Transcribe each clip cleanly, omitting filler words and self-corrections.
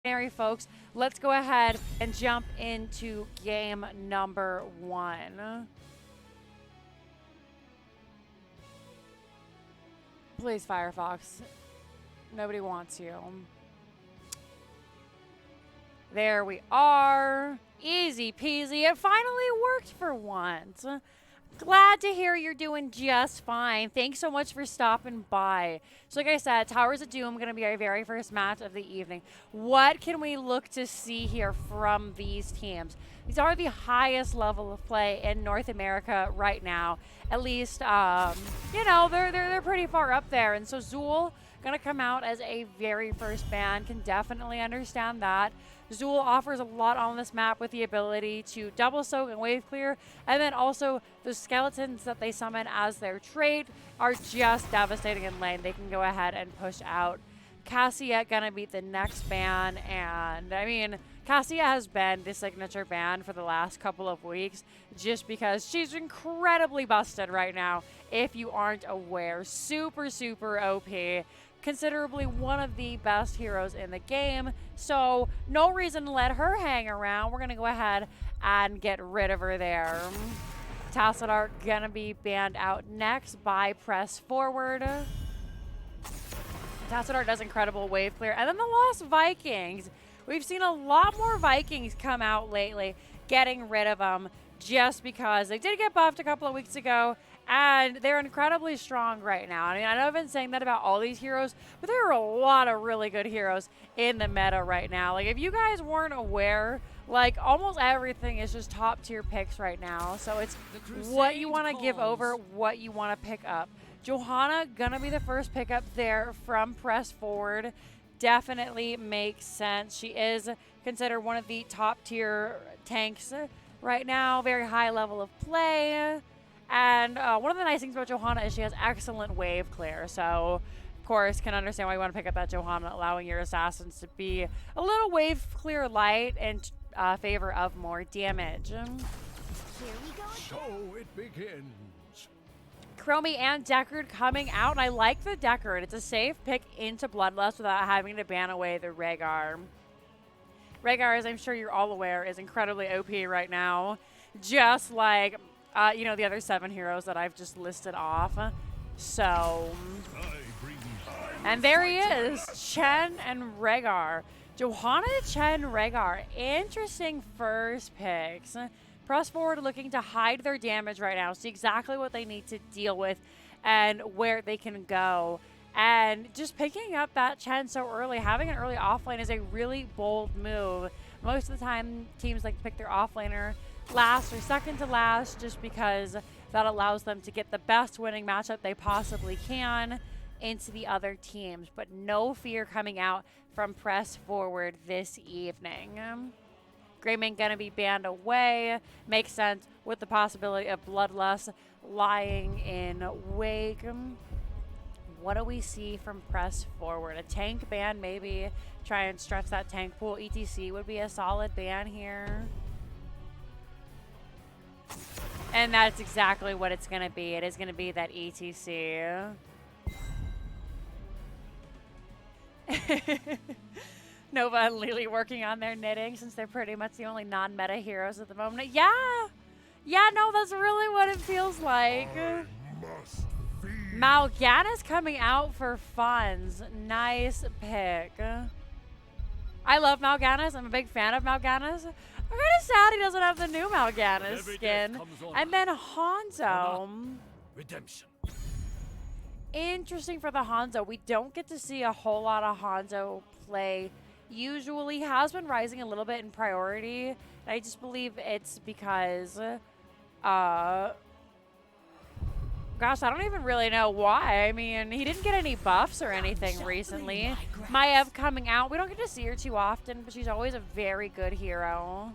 Folks, let's go ahead and jump into game number 1. Please, Firefox. Nobody wants you. There we are. Easy peasy. It finally worked for once. Glad to hear you're doing just fine. Thanks so much for stopping by. So like I said, Towers of Doom going to be our very first match of the evening. What can we look to see here from these teams? These are the highest level of play in North America right now. At least, you know, they're pretty far up there. And so Zool going to come out as a very first ban. Can definitely understand that. Zool offers a lot on this map with the ability to double soak and wave clear, and then also the skeletons that they summon as their trait are just devastating in lane. They can go ahead and push out. Cassia gonna be the next ban, and I mean, Cassia has been the signature ban for the last couple of weeks just because she's incredibly busted right now, if you aren't aware. Super OP. Considerably one of the best heroes in the game, so no reason to let her hang around. We're gonna go ahead and get rid of her there. Tassadar gonna be banned out next by Press Forward. Tassadar does incredible wave clear. And then the Lost Vikings. We've seen a lot more Vikings come out lately, getting rid of them just because they did get buffed a couple of weeks ago. And they're incredibly strong right now. I mean, I know I've been saying that about all these heroes, but there are a lot of really good heroes in the meta right now. Like, if you guys weren't aware, like, almost everything is just top tier picks right now. So it's what you want to give over, what you want to pick up. Johanna gonna be the first pickup there from Press Forward. Definitely makes sense. She is considered one of the top tier tanks right now. Very high level of play. And one of the nice things about Johanna is she has excellent wave clear. So, of course, can understand why you want to pick up that Johanna, allowing your assassins to be a little wave clear light in favor of more damage. Here we go. So it begins. Chromie and Deckard coming out, and I like the Deckard. It's a safe pick into Bloodlust without having to ban away the Rhaegar. Rhaegar, as I'm sure you're all aware, is incredibly OP right now. Just like... you know, the other 7 heroes that I've just listed off. So, and there he is, Chen and Rhaegar. Johanna, Chen, Rhaegar. Interesting first picks. Press Forward looking to hide their damage right now, see exactly what they need to deal with and where they can go. And just picking up that Chen so early, having an early offlane is a really bold move. Most of the time, teams like to pick their offlaner last or second to last just because that allows them to get the best winning matchup they possibly can into the other teams. But no fear coming out from Press Forward this evening. Greymane gonna be banned away. Makes sense with the possibility of Bloodlust lying in wake. What do we see from Press Forward? A tank ban, maybe. Try and stretch that tank pool. ETC would be a solid ban here. And that's exactly what it's going to be. It is going to be that ETC. Nova and Lily working on their knitting since they're pretty much the only non-meta heroes at the moment. Yeah! Yeah, no, that's really what it feels like. Mal'Ganis coming out for funds. Nice pick. I love Mal'Ganis. I'm a big fan of Mal'Ganis. I'm kind of sad he doesn't have the new Mal'Ganis skin. And then Hanzo. Redemption. Interesting for the Hanzo. We don't get to see a whole lot of Hanzo play. Usually has been rising a little bit in priority. I just believe it's because, gosh, I don't even really know why. I mean, he didn't get any buffs or anything recently. Maiev coming out. We don't get to see her too often, but she's always a very good hero.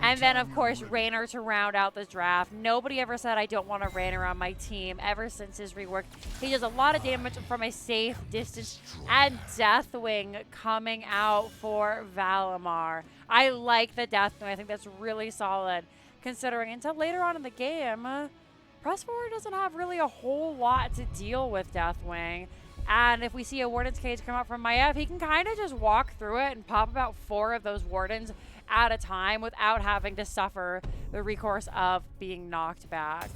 And then, of course, Raynor to round out the draft. Nobody ever said I don't want a Raynor on my team ever since his rework. He does a lot of damage from a safe distance. And Deathwing coming out for Valimar. I like the Deathwing. I think that's really solid, considering until later on in the game, Press Forward doesn't have really a whole lot to deal with Deathwing. And if we see a Warden's Cage come out from Maiev, he can kind of just walk through it and pop about 4 of those Wardens at a time without having to suffer the recourse of being knocked back.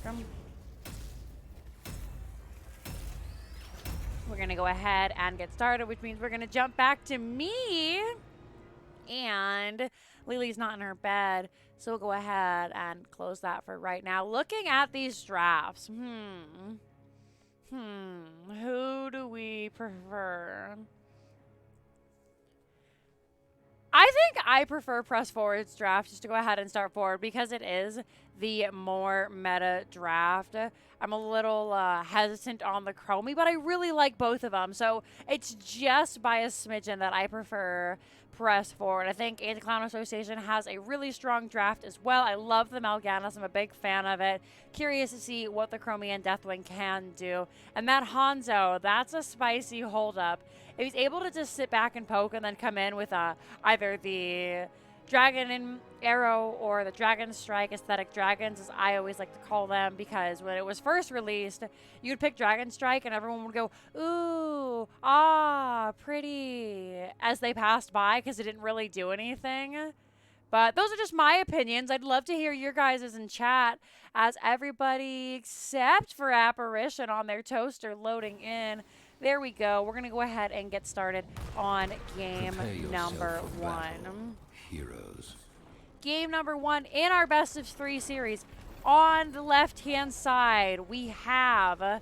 We're going to go ahead and get started, which means we're going to jump back to me. And Lily's not in her bed, so we'll go ahead and close that for right now. Looking at these drafts, who do we prefer? I think I prefer Press Forward's draft, just to go ahead and start forward, because it is the more meta draft. I'm a little hesitant on the Chromie, but I really like both of them. So it's just by a smidgen that I prefer Press Forward. I think Anti-Clown Association has a really strong draft as well. I love the Mal'Ganis. I'm a big fan of it. Curious to see what the Chromie and Deathwing can do. And that Hanzo, that's a spicy holdup. If he's able to just sit back and poke and then come in with either the Dragon and Arrow or the Dragon Strike, Aesthetic Dragons, as I always like to call them, because when it was first released, you would pick Dragon Strike and everyone would go, ooh, ah, pretty, as they passed by, because it didn't really do anything. But those are just my opinions. I'd love to hear your guys' in chat, as everybody except for Apparition on their toaster loading in. There we go. We're going to go ahead and get started on game number 1. Heroes. Game number 1 in our best of 3 series. On the left-hand side, we have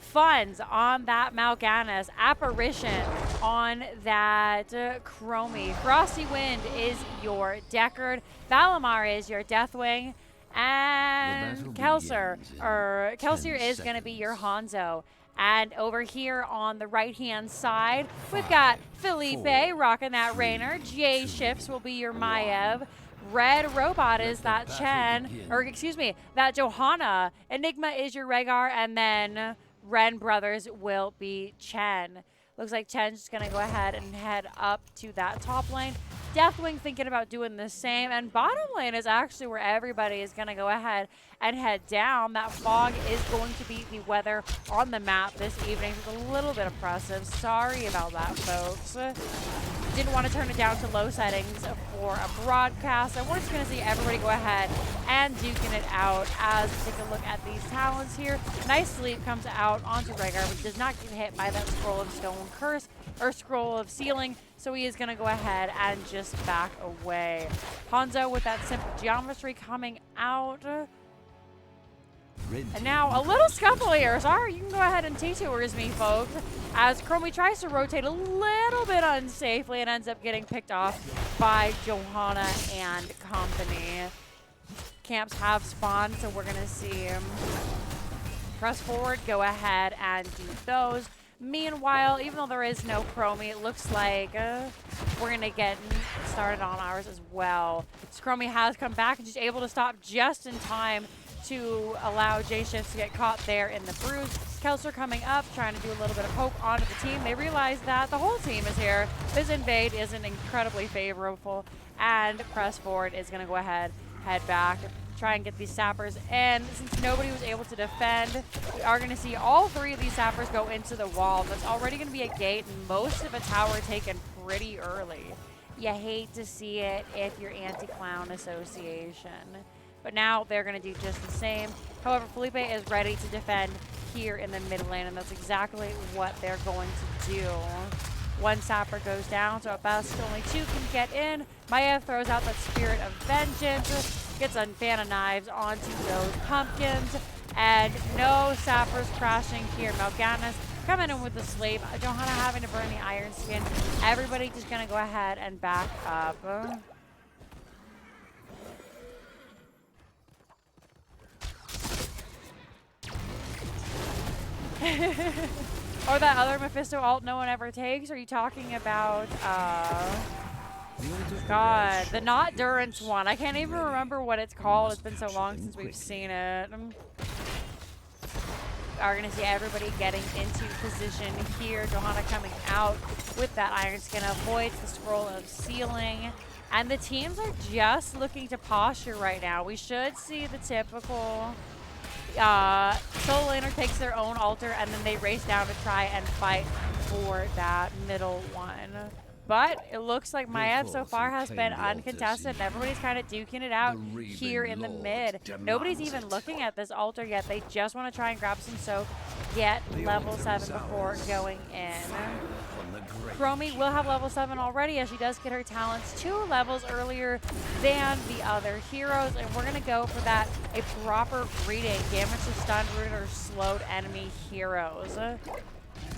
Funds on that Mal'Ganis, Apparition on that Chromie. Frosty Wind is your Deckard, Valimar is your Deathwing, and Kelsier is going to be your Hanzo. And over here on the right-hand side, we've got Felipe rocking that Raynor. J Shifts will be your Maiev. Red Robot is that Chen, or excuse me, that Johanna. Enigma is your Rhaegar, and then Ren Brothers will be Chen. Looks like Chen's just going to go ahead and head up to that top lane. Deathwing thinking about doing the same, and bottom lane is actually where everybody is going to go ahead and head down. That fog is going to be the weather on the map this evening. It's a little bit oppressive. Sorry about that, folks. Didn't want to turn it down to low settings for a broadcast. I was going to see everybody go ahead and duking it out as we take a look at these talents here. Nice Sleep comes out onto Rhaegar, but does not get hit by that Scroll of Stone Curse or Scroll of Sealing, so he is going to go ahead and just back away. Hanzo with that Simple Geometry coming out. And now a little scuffle here. Sorry, you can go ahead and T2ers me, folks. As Chromie tries to rotate a little bit unsafely and ends up getting picked off by Johanna and company. Camps have spawned, so we're going to see him Press Forward, go ahead and do those. Meanwhile, even though there is no Chromie, it looks like we're going to get started on ours as well. So Chromie has come back and she's able to stop just in time to allow J-Shifts to get caught there in the bruise. Kelsier coming up, trying to do a little bit of poke onto the team. They realize that the whole team is here. This invade isn't incredibly favorable, and Press Forward is going to go ahead, head back, try and get these sappers in. Since nobody was able to defend, we are going to see all 3 of these sappers go into the wall. That's already going to be a gate, and most of a tower taken pretty early. You hate to see it if you're Anti-Clown Association. But now they're going to do just the same. However, Felipe is ready to defend here in the mid lane, and that's exactly what they're going to do. 1 sapper goes down, so at best only 2 can get in. Maiev throws out that Spirit of Vengeance, gets a fan of knives onto those pumpkins, and no sappers crashing here. Mal'Ganis coming in with the sleep. Johanna having to burn the Iron Skin. Everybody just going to go ahead and back up. Or that other Mephisto ult no one ever takes? Are you talking about, God, the not Durance one? I can't even remember what it's called. It's been so long since we've seen it. Are going to see everybody getting into position here. Johanna coming out with that Iron Skin, avoids the Scroll of Sealing. And the teams are just looking to posture right now. We should see the typical Solo Laner takes their own altar, and then they race down to try and fight for that middle one. But it looks like Maiev so far has been uncontested. Everybody's kind of duking it out here in the mid. Nobody's even looking at this altar yet. They just want to try and grab some soak, get level 7 before going in. Chromie will have level 7 already, as she does get her talents 2 levels earlier than the other heroes. And we're going to go for that, a proper greeting. Damage to stun, rooted, or slowed enemy heroes.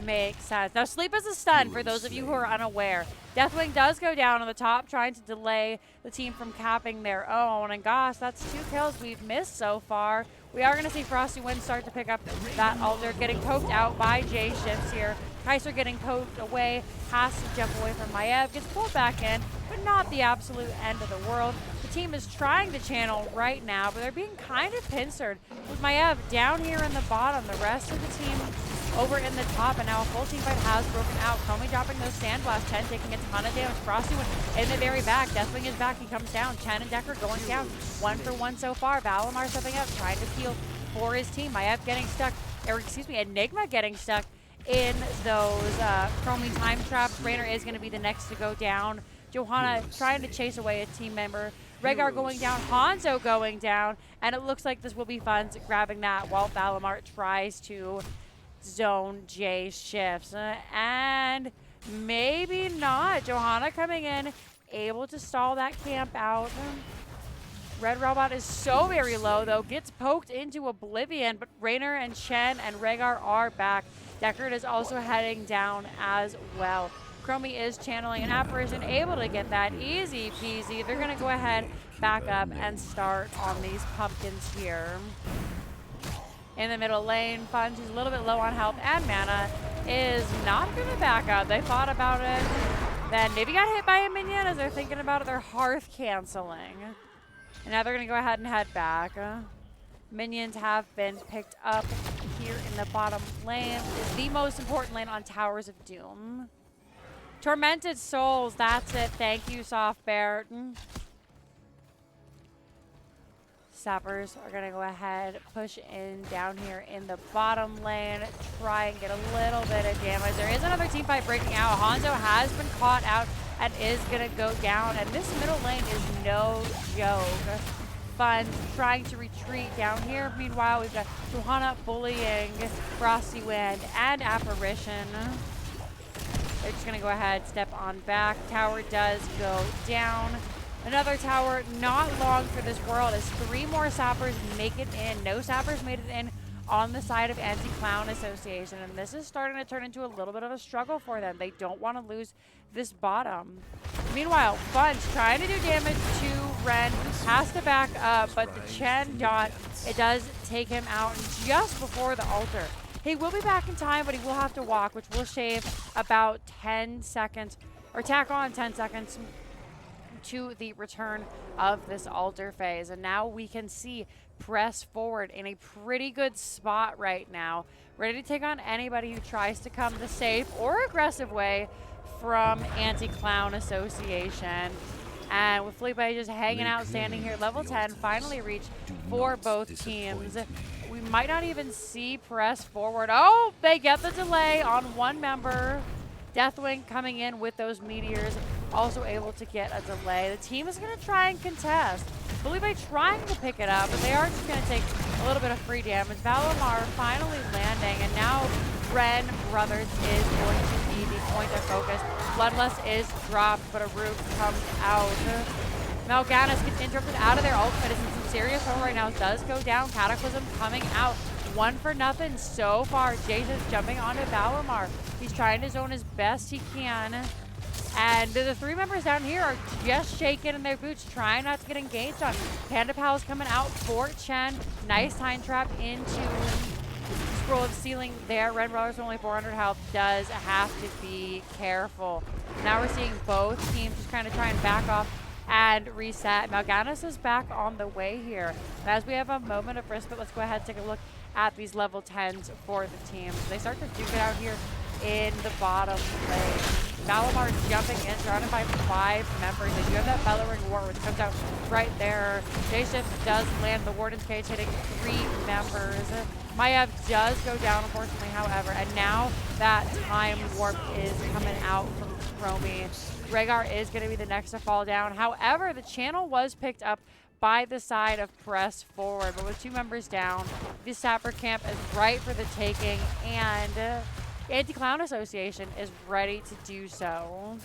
Makes sense. Now, sleep is a stun for those of you who are unaware. Deathwing does go down on the top, trying to delay the team from capping their own. And gosh, that's 2 kills we've missed so far. We are going to see Frosty Wind start to pick up that altar, getting poked out by J Shifts here. Kaiser getting poked away, has to jump away from Maiev, gets pulled back in, but not the absolute end of the world. The team is trying to channel right now, but they're being kind of pincered with Maiev down here in the bottom. The rest of the team over in the top, and now a full team fight has broken out. Chromie dropping those sandblasts, Chen taking a ton of damage. Frosty Wind in the very back. Deathwing is back, he comes down. Chen and Decker going down, 1 for 1 so far. Valimar stepping up, trying to heal for his team. Maiev getting stuck, or excuse me, Enigma getting stuck in those Chromie time traps. Raynor is going to be the next to go down. Johanna trying to chase away a team member. Rhaegar going down, Hanzo going down, and it looks like this will be fun grabbing that while Valimar tries to zone J Shifts. And maybe not. Johanna coming in, able to stall that camp out. Red Robot is so very low, though. Gets poked into oblivion, but Raynor and Chen and Rhaegar are back. Deckard is also heading down as well. Chromie is channeling an apparition, able to get that easy peasy. They're going to go ahead, back up, and start on these pumpkins here. In the middle lane, Funch, who's a little bit low on health and mana, is not going to back up. They thought about it. Then maybe got hit by a minion as they're thinking about it. They're hearth canceling. And now they're going to go ahead and head back. Minions have been picked up here in the bottom lane. It's the most important lane on Towers of Doom. Tormented Souls, that's it. Thank you, Soft Bear. Sappers are going to go ahead, push in down here in the bottom lane, try and get a little bit of damage. There is another team fight breaking out. Hanzo has been caught out and is going to go down. And this middle lane is no joke. Fun trying to retreat down here. Meanwhile, we've got Johanna bullying Frosty Wind and Apparition. They're just going to go ahead, step on back. Tower does go down. Another tower, not long for this world, as 3 more sappers make it in. No sappers made it in on the side of Anti-Clown Association, and this is starting to turn into a little bit of a struggle for them. They don't want to lose this bottom. Meanwhile, Funch trying to do damage to Ren, has to back up, but the Chen dot, it does take him out just before the altar. He will be back in time, but he will have to walk, which will shave about 10 seconds, or tack on 10 seconds to the return of this altar phase. And now we can see press forward in a pretty good spot right now, ready to take on anybody who tries to come the safe or aggressive way from Anti-Clown Association. And with Felipe just hanging out, standing here, level 10 finally reached for both teams. We might not even see press forward. Oh, they get the delay on one member. Deathwing coming in with those meteors, also able to get a delay. The team is going to try and contest. Felipe trying to pick it up, but they are just going to take a little bit of free damage. Valimar finally landing, and now Ren Brothers is going to be the point of focus. Bloodlust is dropped, but a root comes out. Mal'Ganis gets interrupted out of their ultimate. Is in some serious trouble right now. Does go down. Cataclysm coming out. 1 for nothing so far. Jason's jumping onto Valimar. He's trying to zone as best he can. And the 3 members down here are just shaking in their boots, trying not to get engaged on. Panda Pal's coming out for Chen. Nice time trap into Scroll of Ceiling there. Red Brothers only 400 health. Does have to be careful. Now we're seeing both teams just kind of try and back off and reset. Mal'Ganis is back on the way here. And as we have a moment of respite, let's go ahead and take a look at these level 10s for the teams. They start to duke it out here in the bottom lane. Valimar jumping in, surrounded by 5 members. They do have that Bellowing War, which comes out right there. J-Shift does land the Warden's Cage, hitting 3 members. Maiev does go down, unfortunately, however, and now that Time Warp is coming out from Chromie. Rhaegar is going to be the next to fall down. However, the channel was picked up by the side of Press Forward, but with 2 members down, the Sapper Camp is right for the taking, and Anti-Clown Association is ready to do so.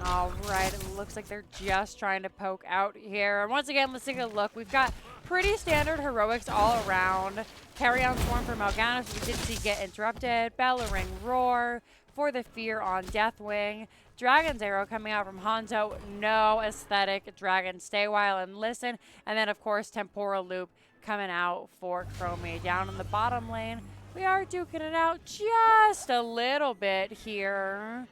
All right, it looks like they're just trying to poke out here. And once again, let's take a look. We've got pretty standard heroics all around. Carry on Swarm for Mal'Ganis, we did see get interrupted. Bellowing Roar for the Fear on Deathwing. Dragon's Arrow coming out from Hanzo. No aesthetic. Dragon, stay while and listen. And then, of course, Temporal Loop coming out for Chromie. Down in the bottom lane, we are duking it out just a little bit here.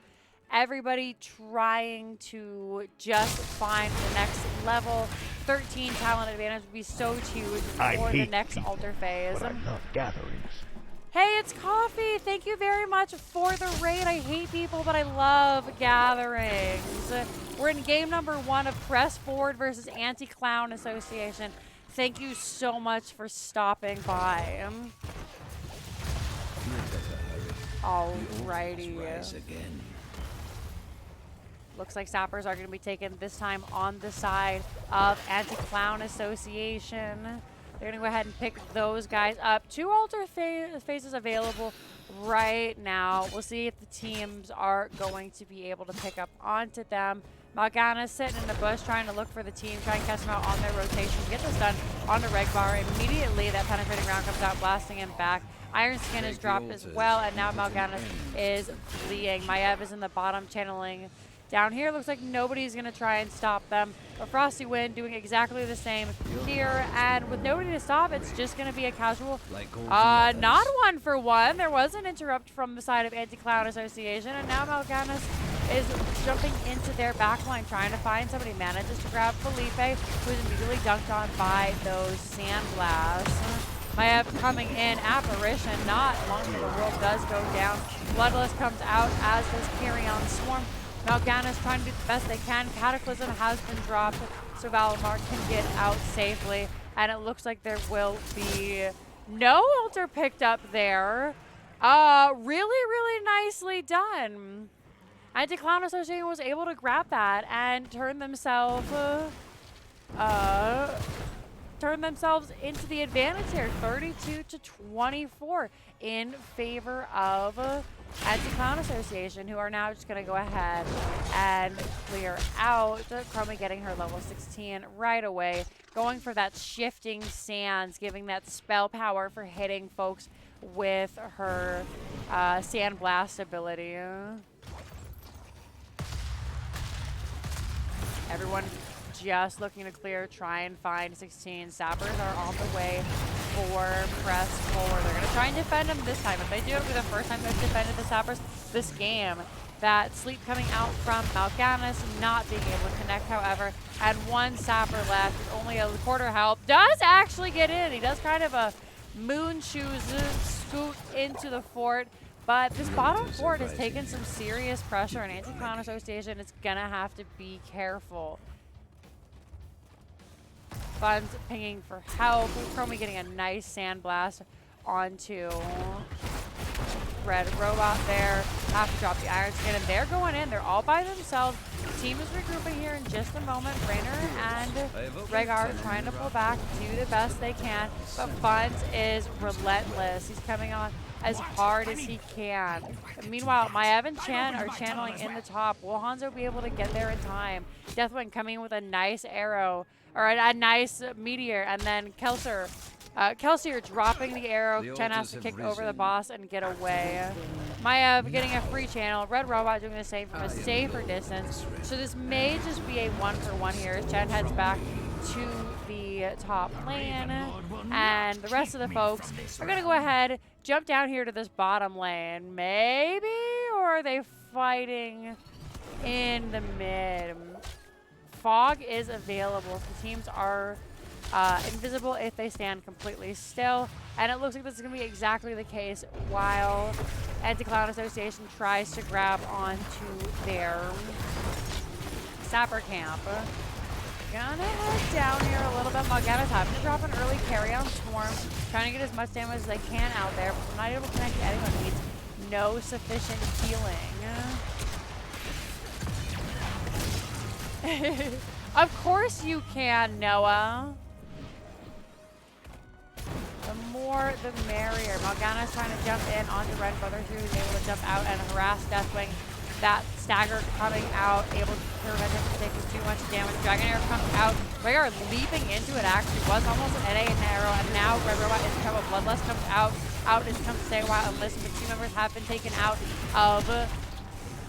Everybody trying to just find the next level. 13 talent advantage would be so huge for the next altar phase. But I love gatherings. Hey, it's Coffee. Thank you very much for the raid. I hate people, but I love gatherings. We're in game number 1 of Press Forward versus Anti-Clown Association. Thank you so much for stopping by. Alrighty. Looks like Sappers are going to be taken this time on the side of Anti-Clown Association. They're going to go ahead and pick those guys up. 2 altar phases available right now. We'll see if the teams are going to be able to pick up onto them. Mal'Ganis sitting in the bush trying to look for the team, trying to catch them out on their rotation. Get this done onto Regbar. Immediately, that penetrating round comes out, blasting him back. Iron Skin is dropped as well, and now Mal'Ganis is fleeing. Maiev is in the bottom, channeling down here. Looks like nobody's going to try and stop them. But Frosty Wind doing exactly the same here. And with nobody to stop, it's just going to be a casual, not 1-for-1. There was an interrupt from the side of Anti-Clown Association. And now Mal'Ganis is jumping into their backline, trying to find somebody. Manages to grab Felipe, who's immediately dunked on by those sand blasts. Maiev coming in, Apparition, not long for the world does go down. Bloodless comes out, as does Carry On Swarm. Mal'Ganis trying to do the best they can. Cataclysm has been dropped, so Valimar can get out safely. And it looks like there will be no altar picked up there. Really nicely done. Anti-Clown Association was able to grab that and turn themselves into the advantage here, 32-24 in favor of Anti-Clown Association, who are now just going to go ahead and clear out. Chromie getting her level 16 right away, going for that shifting sands, giving that spell power for hitting folks with her sand blast ability. Everyone just looking to clear, try and find 16. Sappers are on the way for Press Forward. They're going to try and defend them this time. If they do, it'll be the first time they've defended the Sappers this game. That sleep coming out from Mal'Ganis, not being able to connect, however. And 1 Sapper left, with only a quarter health. Does actually get in. He does kind of a moon shoes scoot into the fort. But this bottom fort has taken some serious pressure, and Anti-Clown Association is going to have to be careful. Fun's pinging for help. Chromie getting a nice sand blast onto Red Robot there. Have to drop the Iron Skin, and they're going in. They're all by themselves. The team is regrouping here in just a moment. Raynor and Rhaegar trying to pull back, do the best they can. But Funds is relentless. He's coming on as hard as he can. And meanwhile, Maiev and Chan are channeling in the top. Will Hanzo be able to get there in time? Deathwing coming in with a nice arrow, or a nice meteor, and then Kelsier dropping the arrow. Chen has to kick over the boss and get away. Maiev getting a free channel. Red Robot doing the same from a safer distance. So this may just be a 1-for-1 here as Chen heads back to the top lane. And the rest of the folks are going to go ahead, jump down here to this bottom lane. Maybe? Or are they fighting in the mid? Fog is available. The teams are invisible if they stand completely still. And it looks like this is going to be exactly the case while Anti-Clown Association tries to grab onto their Sapper Camp. Gonna head down here a little bit. Morgana's having to drop an early carry on Swarm, trying to get as much damage as they can out there, but not able to connect to anyone. Needs no sufficient healing. Of course you can, Noah. The more, the merrier. Morgana's trying to jump in onto Red Brothers, who's able to jump out and harass Deathwing. That stagger coming out, able to prevent him from taking too much damage. Dragonair comes out. Rhaegar leaping into it actually was almost an NA and arrow, and now Red Robot is trouble. Bloodlust comes out. Out is come to stay a while and listen. The two members have been taken out of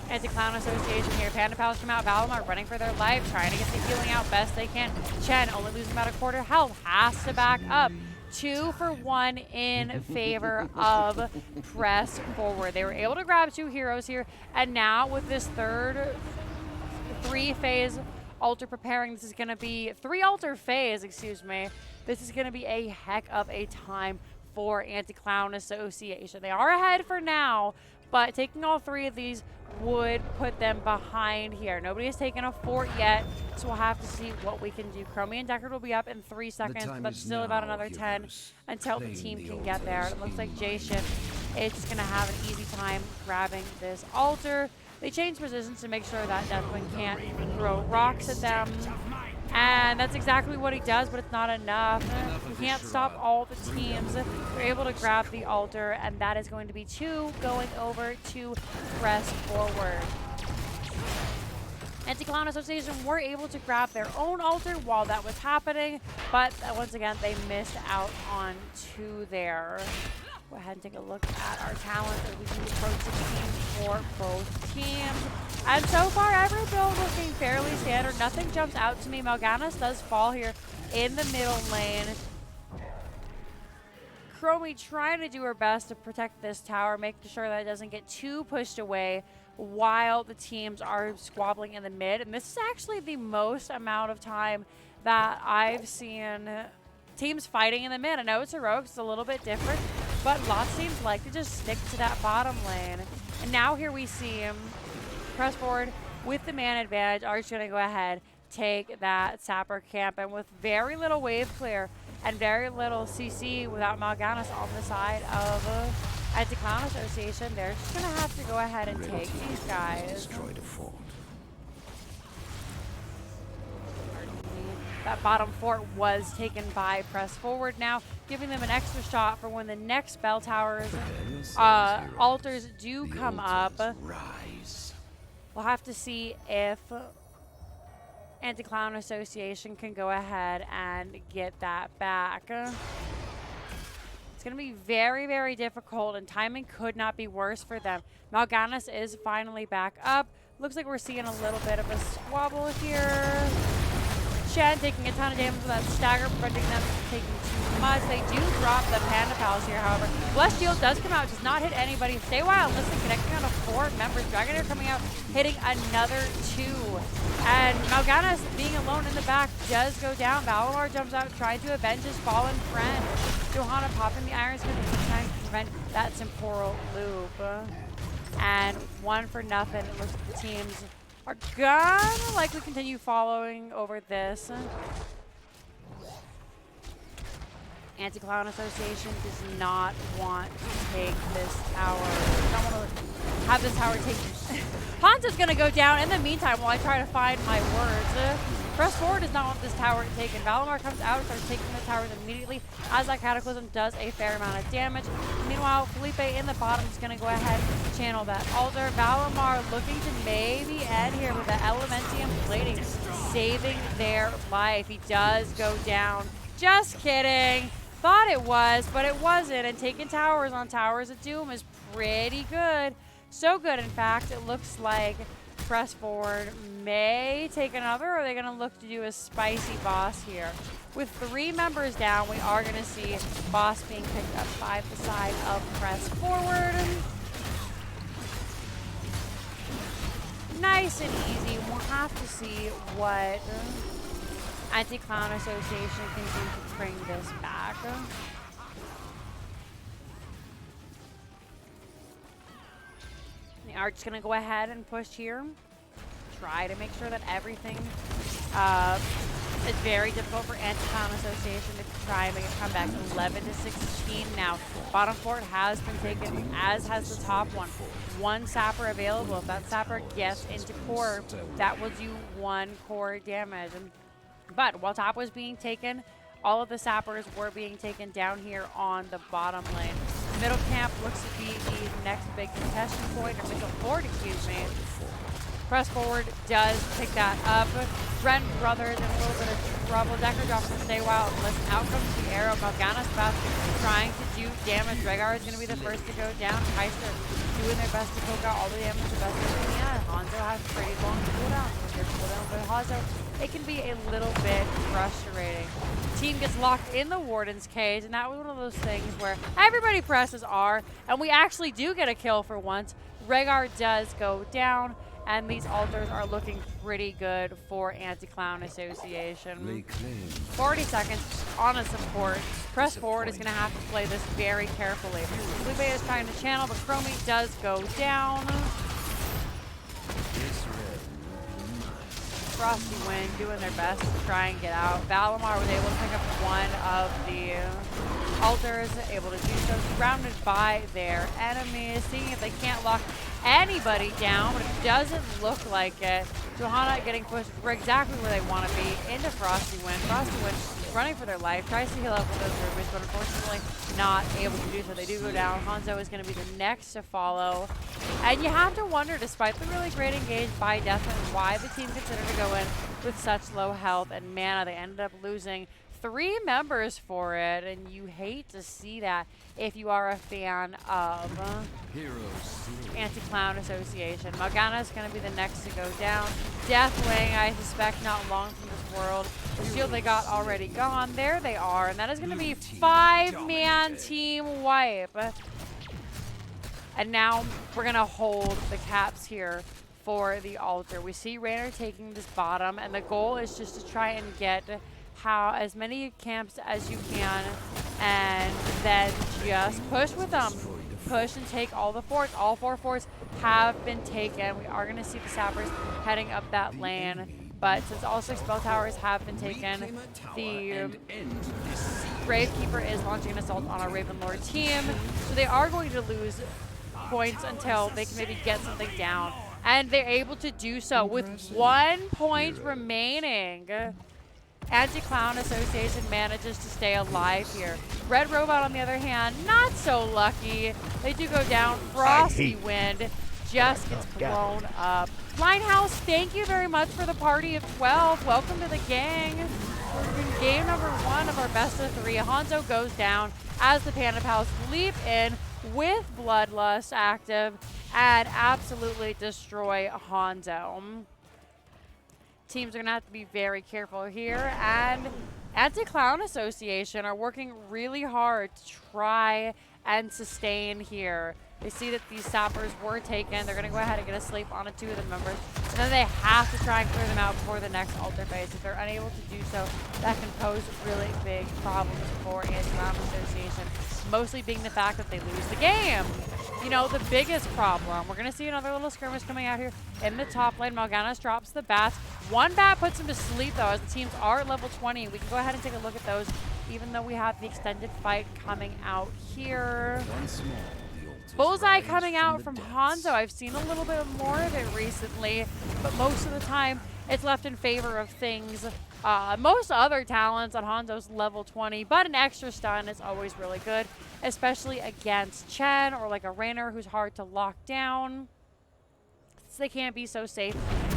Anti-Clown Association here. Panda Pals come out. Valimar running for their life, trying to get the healing out best they can. Chen only losing about a quarter health, has to back up. 2 for 1 in favor of Press Forward. They were able to grab 2 heroes here, and now with this third 3-phase altar preparing, this is going to be 3 altar phase, excuse me. This is going to be a heck of a time for Anti-Clown Association. They are ahead for now, but taking all 3 of these would put them behind here. Nobody has taken a fort yet, so we'll have to see what we can do. Chromie and Deckard will be up in 3 seconds, but still about another 10 until the team can get there. It looks like Jason is going to have an easy time grabbing this altar. They change positions to make sure that Deathwing can't throw rocks at them. And that's exactly what he does, but it's not enough. He can't stop all the teams. They're able to grab the altar, and that is going to be 2 going over to Press Forward. Anti-Clown Association were able to grab their own altar while that was happening, but once again, they missed out on 2 there. Go ahead and take a look at our talent as we can approach 16 for both teams. And so far, every build looking fairly standard. Nothing jumps out to me. Mal'Ganis does fall here in the middle lane. Chromie trying to do her best to protect this tower, making sure that it doesn't get too pushed away while the teams are squabbling in the mid. And this is actually the most amount of time that I've seen teams fighting in the mid. I know it's heroics, it's a little bit different, but lots of teams like to just stick to that bottom lane. And now here we see him Press Forward with the man advantage. Arch going to go ahead, take that Sapper Camp, and with very little wave clear and very little CC without Mal'Ganis on the side of Anti-Clown Association, they're just going to have to go ahead and take these guys. That bottom fort was taken by Press Forward now, giving them an extra shot for when the next bell towers altars do come up. We'll have to see if Anti-Clown Association can go ahead and get that back. It's going to be very, very difficult, and timing could not be worse for them. Mal'Ganis is finally back up. Looks like we're seeing a little bit of a squabble here. Shen taking a ton of damage with that stagger, preventing them from taking too much. They do drop the Panda Pals here, however. Blessed Shield does come out, does not hit anybody. Stay wild, listen, connecting on to 4 members. Dragonair coming out, hitting another 2. And Mal'Ganis being alone in the back does go down. Valimar jumps out, trying to avenge his fallen friend. Johanna popping the Iron Smith and trying to prevent that temporal loop. And 1 for nothing. It looks like the teams are gonna likely continue following over this. Anti-Clown Association does not want to take this tower. Does not want to have this tower taken. Hanzo's gonna go down in the meantime while I try to find my words. Press Forward does not want this tower taken. Valimar comes out and starts taking the towers immediately as that Cataclysm does a fair amount of damage. Meanwhile, Felipe in the bottom is going to go ahead and channel that altar. Valimar looking to maybe end here with the Elementium plating, saving their life. He does go down. Just kidding. Thought it was, but it wasn't. And taking towers on Towers of Doom is pretty good. So good, in fact, it looks like Press Forward may take another, or are they going to look to do a spicy boss here? With 3 members down, we are going to see boss being picked up by the side of Press Forward. Nice and easy. We'll have to see what Anti-Clown Association can do to bring this back. They are just going to go ahead and push here. Try to make sure that everything is very difficult for Anti-Clown Association to try and make a comeback. 11 to 16 now. Bottom fort has been taken, as has the top one. One sapper available. If that sapper gets into core, that will do 1 core damage. But while top was being taken, all of the sappers were being taken down here on the bottom lane. Middle camp looks to be the next big contestation point, or middle fort, excuse me. Press forward does pick that up. Ren Brothers in a little bit of trouble. Decker drops to stay wild. Listen, out comes the arrow. Mal'Ganis about trying to do damage. Rhaegar is going to be the first to go down. Heister doing their best to poke out all the damage the best they can. Hanzo has pretty long cooldown. But Hanzo, it can be a little bit frustrating. Team gets locked in the Warden's cage, and that was one of those things where everybody presses R, and we actually do get a kill for once. Rhaegar does go down. And these altars are looking pretty good for Anti-Clown Association. 40 seconds on a support. Press forward is going to have to play this very carefully. Lupe is trying to channel, but Chromie does go down. Frosty Wind doing their best to try and get out. Valimar was able to pick up one of the altars, able to do so, surrounded by their enemies, seeing if they can't lock anybody down, but it doesn't look like it. Johanna getting pushed exactly where they want to be, into Frosty Wind. Frosty Wind running for their life, tries to heal up with those rubies, but unfortunately not able to do so. They do go down. Hanzo is going to be the next to follow. And you have to wonder, despite the really great engage by Deathman, why the team considered to go in with such low health and mana. They ended up losing 3 members for it, and you hate to see that if you are a fan of Anti-Clown Association. Mal'Ganis is going to be the next to go down. Deathwing, I suspect, not long from this world. The shield they got already gone. There they are, and that is going to be 5-man team wipe. And now we're going to hold the caps here for the altar. We see Raynor taking this bottom, and the goal is just to try and get as many camps as you can, and then just push with them. Push and take all the forts. All 4 forts have been taken. We are going to see the sappers heading up that lane. But since all 6 bell towers have been taken, the Gravekeeper is launching an assault on our Ravenlord team. So they are going to lose points until they can maybe get something down. And they're able to do so with 1 point remaining. Anti-Clown Association manages to stay alive here. Red Robot, on the other hand, not so lucky. They do go down. Frosty Wind just gets blown up. Linehouse, thank you very much for the party of 12. Welcome to the gang. We're in game number 1 of our best of 3. Hanzo goes down as the Panda Pals leap in with Bloodlust active and absolutely destroy Hanzo. Teams are going to have to be very careful here, and Anti-Clown Association are working really hard to try and sustain here. They see that these sappers were taken. They're going to go ahead and get a sleep on 2 of the members, and then they have to try and clear them out before the next altar phase. If they're unable to do so, that can pose really big problems for Anti-Clown Association, mostly being the fact that they lose the game. You know, the biggest problem. We're going to see another little skirmish coming out here in the top lane. Mal'Ganis drops the bats. 1 bat puts him to sleep, though, as the teams are at level 20. We can go ahead and take a look at those, even though we have the extended fight coming out here. Bullseye coming out from Hanzo. I've seen a little bit more of it recently, but most of the time it's left in favor of things. Most other talents on Hanzo's level 20, but an extra stun is always really good, especially against Chen or like a Raynor who's hard to lock down. So they can't be so safe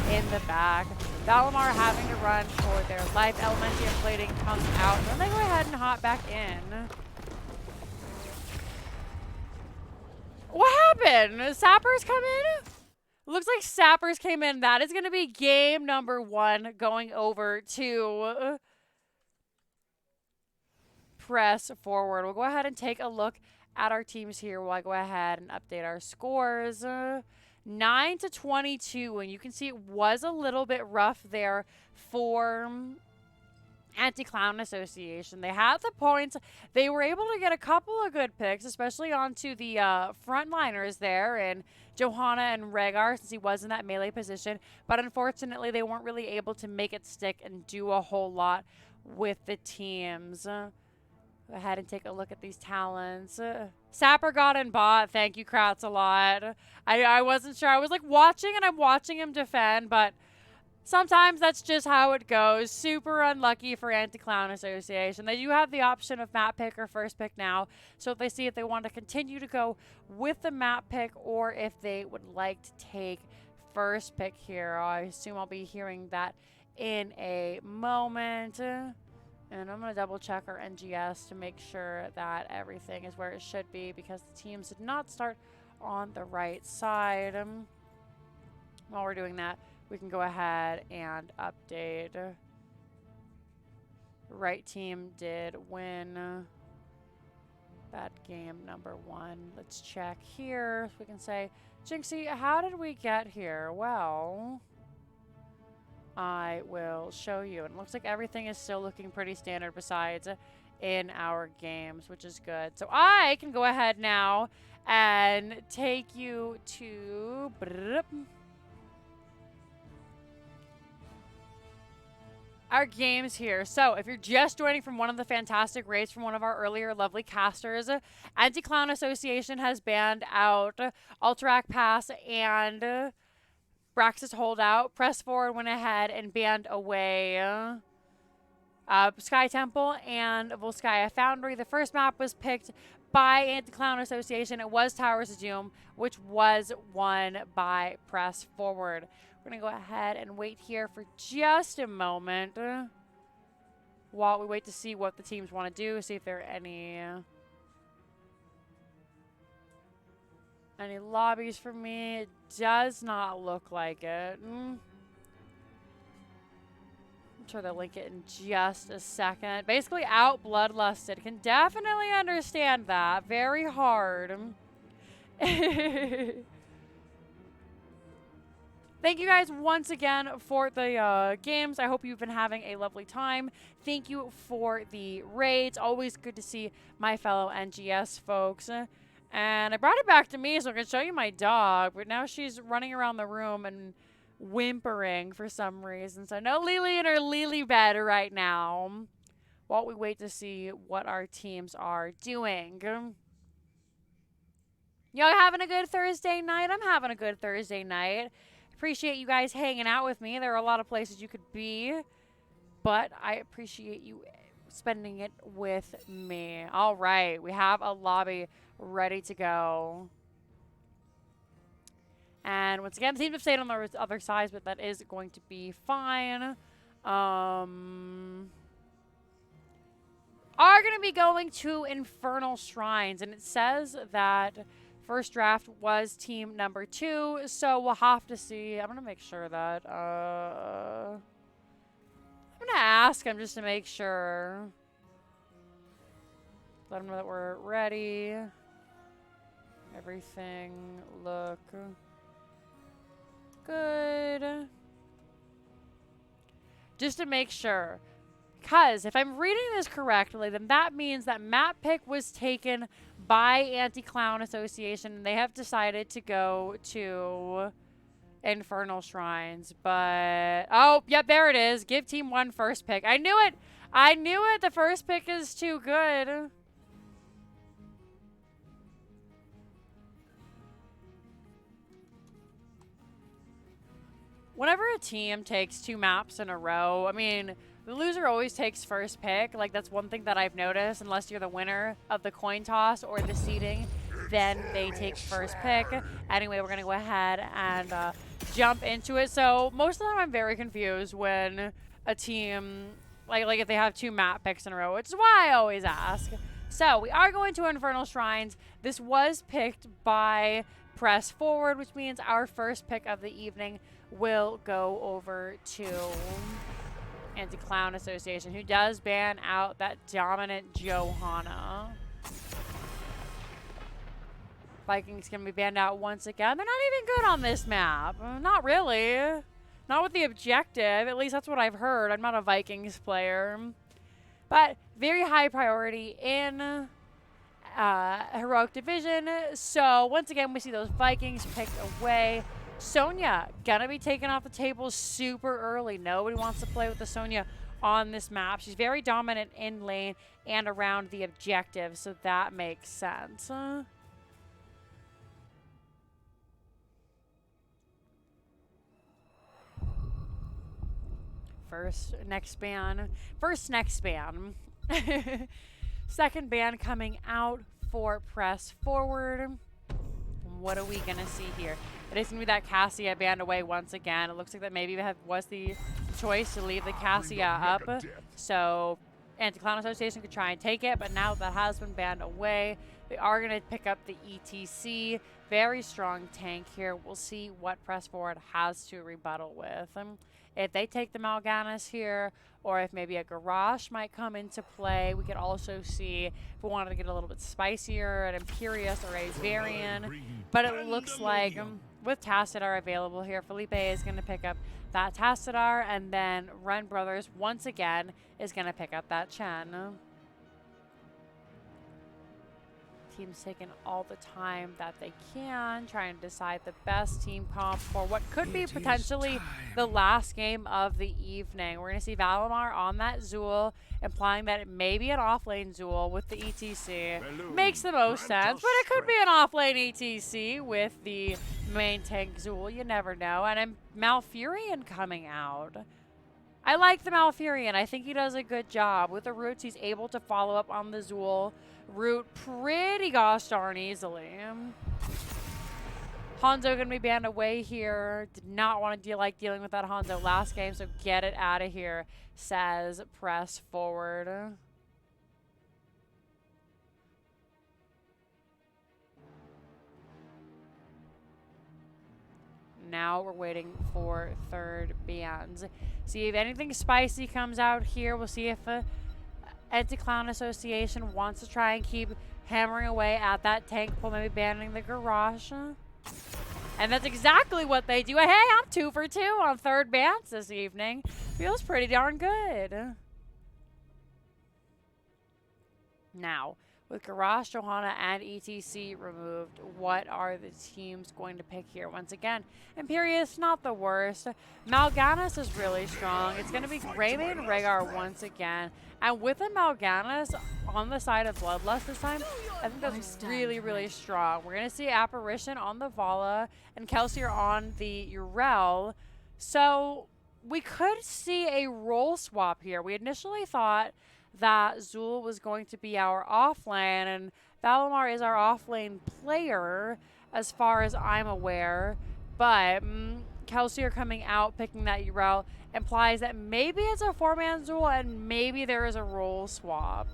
in the back. Valimar having to run for their life. Elementium plating comes out, and then they go ahead and hop back in. What happened? Sappers come in? Looks like Sappers came in. That is going to be game number 1 going over to Press Forward. We'll go ahead and take a look at our teams here while I go ahead and update our scores. 9 to 22, and you can see it was a little bit rough there for Anti-Clown Association. They had the points. They were able to get a couple of good picks, especially onto the frontliners there, and Johanna and Rhaegar, since he was in that melee position. But unfortunately, they weren't really able to make it stick and do a whole lot with the teams. Go ahead and take a look at these talents. Sapper got in bot. Thank you, Kratz, a lot. I wasn't sure. I was like watching, and I'm watching him defend, but sometimes that's just how it goes. Super unlucky for Anti-Clown Association. They do have the option of map pick or first pick now. So if they see if they want to continue to go with the map pick or if they would like to take first pick here. I assume I'll be hearing that in a moment. And I'm going to double check our NGS to make sure that everything is where it should be because the teams did not start on the right side. While we're doing that, we can go ahead and update. Right team did win that game number 1. Let's check here. So we can say, Jinxie, how did we get here? Well, I will show you. And it looks like everything is still looking pretty standard besides in our games, which is good. So I can go ahead now and take you to our games here. So if you're just joining from one of the fantastic raids from one of our earlier lovely casters, Anti-Clown Association has banned out Alterac Pass and Braxis Holdout. Press Forward went ahead and banned away Sky Temple and Volskaya Foundry. The first map was picked by Anti-Clown Association. It was Towers of Doom, which was won by Press Forward. We're going to go ahead and wait here for just a moment while we wait to see what the teams want to do, see if there are any lobbies for me. It does not look like it. I'm sure they'll link it in just a second. Basically, out Bloodlusted. Can definitely understand that. Very hard. Thank you guys once again for the games. I hope you've been having a lovely time. Thank you for the raids. Always good to see my fellow NGS folks. And I brought it back to me so I can show you my dog. But now she's running around the room and whimpering for some reason. So no Lily in her Lily bed right now while we wait to see what our teams are doing. Y'all having a good Thursday night? I'm having a good Thursday night. Appreciate you guys hanging out with me. There are a lot of places you could be, but I appreciate you spending it with me. All right, we have a lobby ready to go. And once again, the teams have stayed on the other sides, but that is going to be fine. Are going to be going to Infernal Shrines, and it says that first draft was team number 2, so we'll have to see. I'm going to make sure that, I'm going to ask him just to make sure. Let him know that we're ready. Everything look good. Just to make sure. Because if I'm reading this correctly, then that means that map pick was taken by Anti-Clown Association, and they have decided to go to Infernal Shrines. But, oh, yep, there it is. Give team 1 first pick. I knew it. I knew it. The first pick is too good. Whenever a team takes 2 maps in a row, I mean, the loser always takes first pick. Like, that's one thing that I've noticed. Unless you're the winner of the coin toss or the seeding, then they take first pick. Anyway, we're going to go ahead and jump into it. So, most of the time I'm very confused when a team, like if they have 2 map picks in a row, which is why I always ask. So, we are going to Infernal Shrines. This was picked by Press Forward, which means our first pick of the evening will go over to Anti-Clown Association, who does ban out that dominant Johanna. Vikings can be banned out once again. They're not even good on this map. Not really. Not with the objective. At least that's what I've heard. I'm not a Vikings player. But very high priority in Heroic Division. So once again, we see those Vikings picked away. Sonya gonna be taken off the table super early. Nobody wants to play with the Sonya on this map. She's very dominant in lane and around the objective, so that makes sense. First next ban. Second ban coming out for press forward. What are we gonna see here? It is gonna be that Cassia banned away once again. It looks like that maybe was the choice to leave the Cassia up, so Anti-Clown Association could try and take it, but now that has been banned away, they are gonna pick up the ETC. Very strong tank here. We'll see what press forward has to rebuttal with. If they take the Mal'Ganis here, or if maybe a Garrosh might come into play. We could also see, if we wanted to get a little bit spicier, an Imperious or a Varian. But it looks like with Tassadar available here, Felipe is going to pick up that Tassadar, and then Ren Brothers once again is going to pick up that Chen. Teams taking all the time that they can, trying to decide the best team comp for what could be potentially the last game of the evening. We're going to see Valimar on that Zool, implying that it may be an offlane Zool with the ETC. Makes the most sense, but it could be an offlane ETC with the main tank Zool. You never know. And a Malfurion coming out. I like the Malfurion. I think he does a good job. With the roots, he's able to follow up on the Zool route pretty gosh darn easily. Hanzo going to be banned away here. Did not want to dealing with that Hanzo last game, so get it out of here, says press forward. Now we're waiting for third bans. See if anything spicy comes out here. We'll see if Anti-Clown Association wants to try and keep hammering away at that tank pool, maybe banning the Garrosh. And that's exactly what they do. Hey, I'm 2 for 2 on third bans this evening. Feels pretty darn good. Now, with Garrosh, Johanna, and ETC removed, what are the teams going to pick here? Once again, Imperious, not the worst. Mal'Ganis is really strong. It's going to be Greymane and Rhaegar once again. And with a Mal'Ganis on the side of Bloodlust this time, I think that's really, really strong. We're going to see Apparition on the Vala and Kelsier on the Urel. So we could see a role swap here. We initially thought that Zool was going to be our offlane, and Valimar is our offlane player as far as I'm aware. But Kelsier coming out, picking that Urel, implies that maybe it's a 4-man Zool and maybe there is a role swap.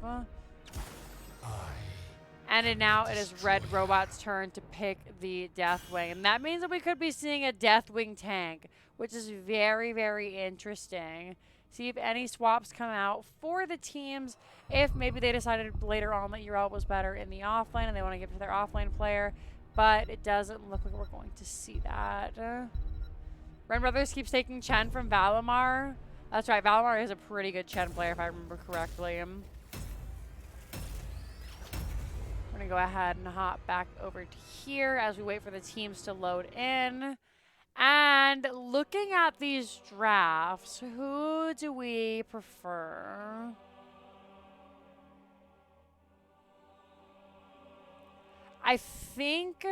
And now it is Red Robot's turn to pick the Deathwing. And that means that we could be seeing a Deathwing tank, which is very, very interesting. See if any swaps come out for the teams. If maybe they decided later on that Urel was better in the offlane and they want to give it to their offlane player. But it doesn't look like we're going to see that. Ren Brothers keeps taking Chen from Valimar. That's right, Valimar is a pretty good Chen player if I remember correctly. We're going to go ahead and hop back over to here as we wait for the teams to load in. And looking at these drafts, who do we prefer? I think,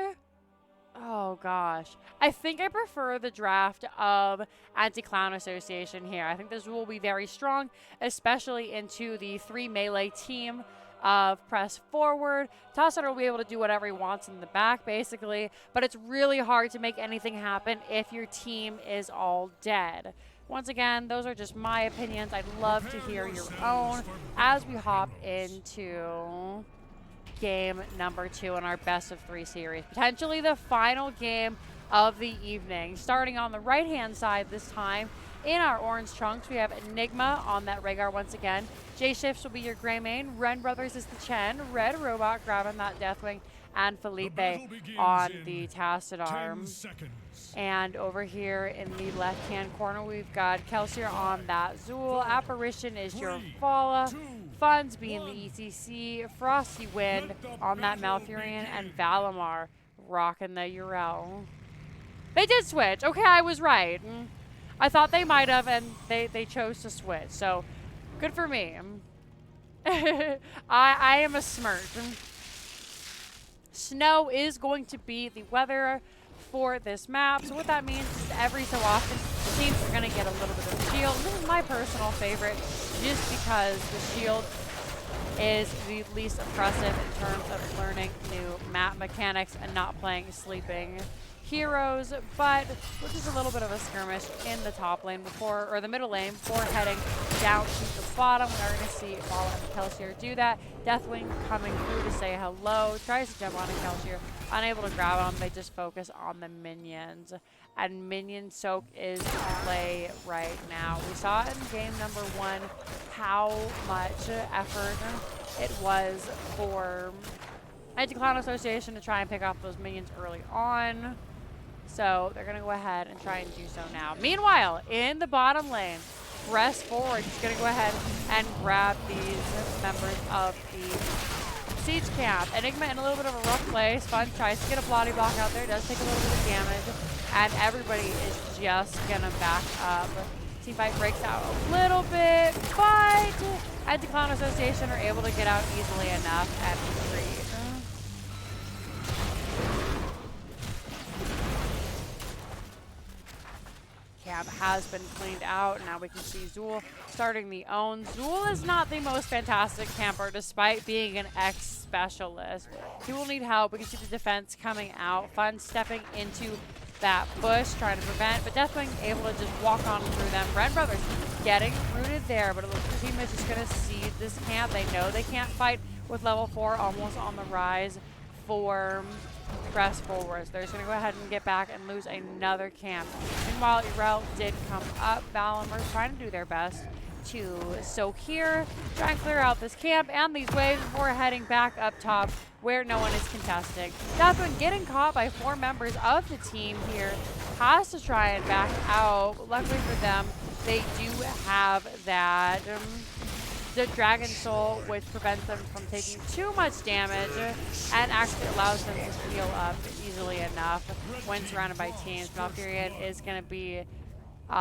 oh gosh, I think I prefer the draft of Anti-Clown Association here. I think this will be very strong, especially into the 3 melee team of press forward. Tassadar will be able to do whatever he wants in the back, basically, but it's really hard to make anything happen if your team is all dead. Once again, those are just my opinions. I'd love to hear your own as we hop into game number 2 in our best of 3 series. Potentially the final game of the evening. Starting on the right-hand side this time, in our orange trunks, we have Enigma on that Rhaegar once again. J-Shifts will be your Greymane. Ren Brothers is the Chen. Red Robot grabbing that Deathwing. And Felipe on the Tassadar. And over here in the left-hand corner, we've got Kelsier on that Zool. Apparition is your Vala. Funds being the ECC, Frosty Wind on that Malfurion, and Valimar rocking the Urel. They did switch. Okay, I was right. I thought they might have, and they chose to switch. So, good for me. I am a smirk. Snow is going to be the weather for this map. So what that means is every so often, teams are going to get a little bit of shield. This is my personal favorite, just because the shield is the least oppressive in terms of learning new map mechanics and not playing sleeping heroes, but which is a little bit of a skirmish in the top lane before, or the middle lane, before heading down to the bottom. We are going to see Bala and Kelsier do that. Deathwing coming through to say hello, tries to jump on a Kelsier, unable to grab them. They just focus on the minions, and minion soak is in play right now. We saw in game number 1 how much effort it was for Anti-Clown Association to try and pick off those minions early on. So they're going to go ahead and try and do so now. Meanwhile, in the bottom lane, press forward. He's going to go ahead and grab these members of the Siege Camp. Enigma in a little bit of a rough place. Fun tries to get a bloody block out there. Does take a little bit of damage. And everybody is just going to back up. Teamfight breaks out a little bit, but Anti-Clown Association are able to get out easily enough and retreat. Camp has been cleaned out. Now we can see Zool starting the own. Zool is not the most fantastic camper despite being an ex-specialist. He will need help. We can see the defense coming out. Fun stepping into that bush, trying to prevent, but Deathwing able to just walk on through them. Ren Brothers getting rooted there, but it looks like the team is just going to cede this camp. They know they can't fight with level 4 almost on the rise for press forwards. They're just going to go ahead and get back and lose another camp. Meanwhile, Urel did come up. Valimar trying to do their best to soak here, try and clear out this camp and these waves before heading back up top where no one is contesting. Deathwing getting caught by 4 members of the team here, has to try and back out. Luckily for them, they do have that the Dragon Soul, which prevents them from taking too much damage and actually allows them to heal up easily enough when surrounded by teams. Malfurion is going to be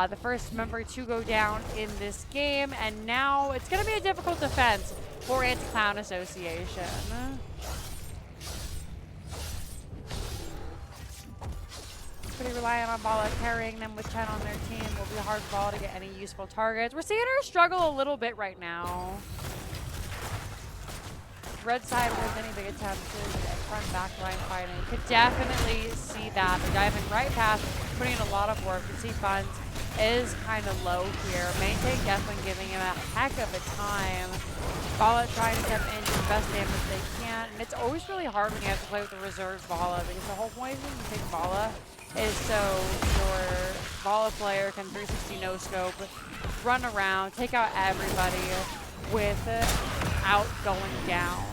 the first member to go down in this game, and now it's going to be a difficult defense for Anti-Clown Association. Pretty reliant on Bala carrying them with 10 on their team. Will be hard for Bala to get any useful targets. We're seeing her struggle a little bit right now. Red side with any big attempts to get front back line fighting. Could definitely see that. They're diving right past, putting in a lot of work. You see Funds is kind of low here. Maintain Deathwing giving him a heck of a time. Bala trying to step in, do the best damage they can. And it's always really hard when you have to play with the reserve Bala, because the whole point when you take Bala is so your Bala player can 360 no scope, run around, take out everybody without going down.